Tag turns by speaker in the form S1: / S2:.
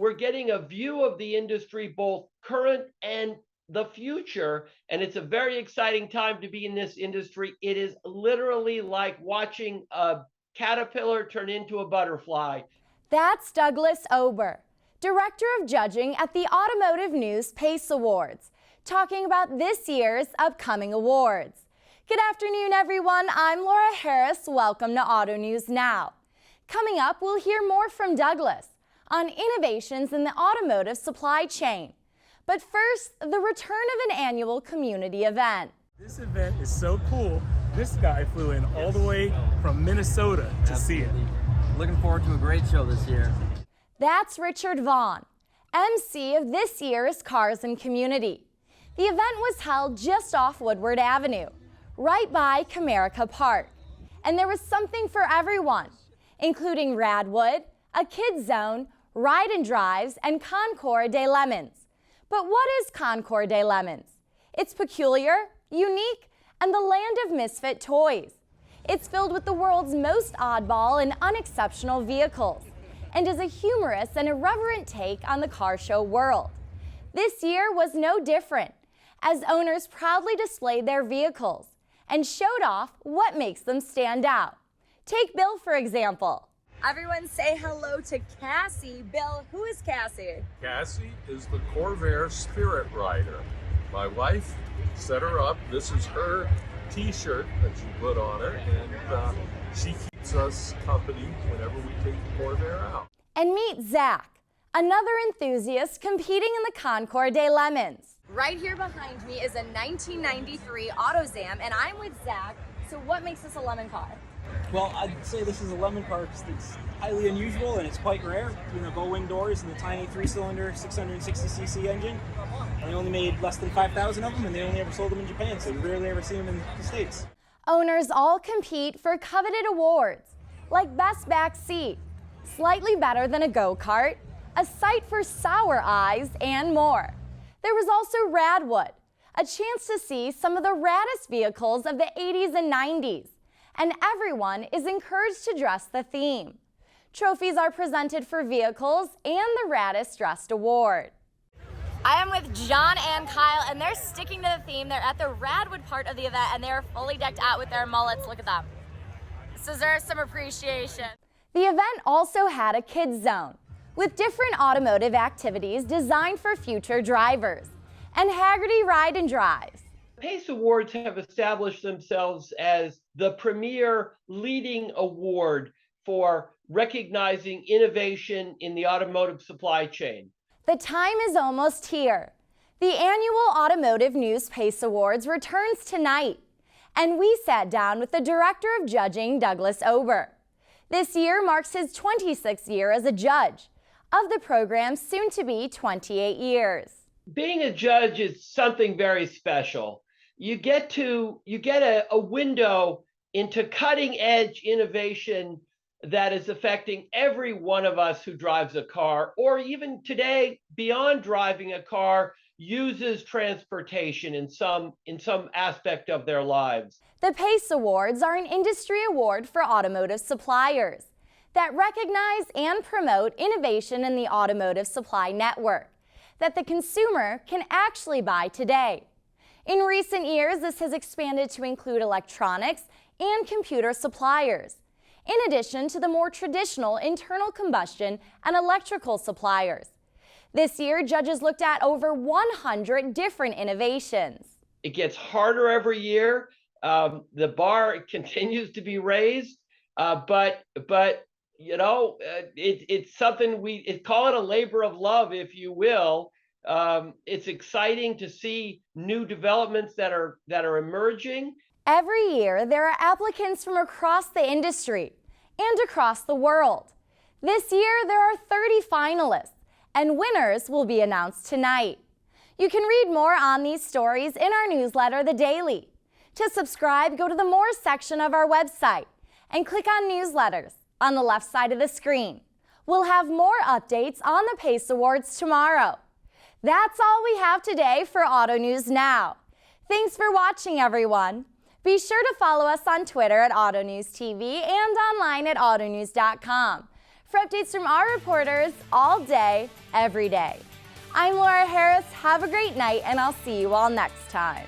S1: we're getting a view of the industry, both current and the future, and it's a very exciting time to be in this industry. It is literally like watching a caterpillar turn into a butterfly.
S2: That's Douglas Ober, Director of Judging at the Automotive News PACE Awards, talking about this year's upcoming awards. Good afternoon, everyone. I'm Laura Harris. Welcome to Auto News Now. Coming up, we'll hear more from Douglas on innovations in the automotive supply chain. But first, the return of an annual community event.
S3: This event is so cool. This guy flew in all the way from Minnesota to see it.
S4: Looking forward to a great show this year.
S2: That's Richard Vaughn, MC of this year's Cars and Community. The event was held just off Woodward Avenue, right by Comerica Park. And there was something for everyone, including Radwood, a kids zone, ride and drives, and Concord Day Lemons. But what is Concord Day Lemons? It's peculiar, unique, and the land of misfit toys. It's filled with the world's most oddball and unexceptional vehicles, and is a humorous and irreverent take on the car show world. This year was no different, as owners proudly displayed their vehicles and showed off what makes them stand out. Take Bill, for example. Everyone say hello to Cassie. Bill, who is Cassie?
S5: Cassie is the Corvair Spirit Rider. My wife set her up. This is her t-shirt that she put on her, and she keeps us company whenever we take the Corvair out.
S2: And meet Zach, another enthusiast competing in the Concord Day Lemons. Right here behind me is a 1993 AutoZam, and I'm with Zach. So what makes this a lemon car?
S6: Well, I'd say this is a lemon car because it's highly unusual and it's quite rare. Gull-wing doors and the tiny 3-cylinder 660cc engine. And they only made less than 5,000 of them, and they only ever sold them in Japan, so you rarely ever see them in the States.
S2: Owners all compete for coveted awards, like Best Back Seat, Slightly Better Than a Go-Kart, A Sight for Sour Eyes, and more. There was also Radwood, a chance to see some of the raddest vehicles of the 80s and 90s. And everyone is encouraged to dress the theme. Trophies are presented for vehicles and the Raddest Dressed Award. I am with John and Kyle, and they're sticking to the theme. They're at the Radwood part of the event, and they're fully decked out with their mullets. Look at them. This deserves some appreciation. The event also had a kids zone with different automotive activities designed for future drivers and Haggerty Ride and Drives.
S1: PACE Awards have established themselves as the premier leading award for recognizing innovation in the automotive supply chain.
S2: The time is almost here. The annual Automotive News PACE Awards returns tonight, and we sat down with the Director of Judging, Douglas Ober. This year marks his 26th year as a judge of the program's soon-to-be 28 years.
S1: Being a judge is something very special. You get a window into cutting edge innovation that is affecting every one of us who drives a car, or even today, beyond driving a car, uses transportation in some aspect of their lives.
S2: The PACE Awards are an industry award for automotive suppliers that recognize and promote innovation in the automotive supply network that the consumer can actually buy today. In recent years, this has expanded to include electronics and computer suppliers, in addition to the more traditional internal combustion and electrical suppliers. This year, judges looked at over 100 different innovations.
S1: It gets harder every year. The bar continues to be raised, but it's something we call it a labor of love, if you will. It's exciting to see new developments that are emerging.
S2: Every year, there are applicants from across the industry and across the world. This year, there are 30 finalists, and winners will be announced tonight. You can read more on these stories in our newsletter, The Daily. To subscribe, go to the More section of our website and click on Newsletters on the left side of the screen. We'll have more updates on the PACE Awards tomorrow. That's all we have today for Auto News Now. Thanks for watching, everyone. Be sure to follow us on Twitter at AutoNewsTV and online at autonews.com. For updates from our reporters all day, every day. I'm Laura Harris. Have a great night, and I'll see you all next time.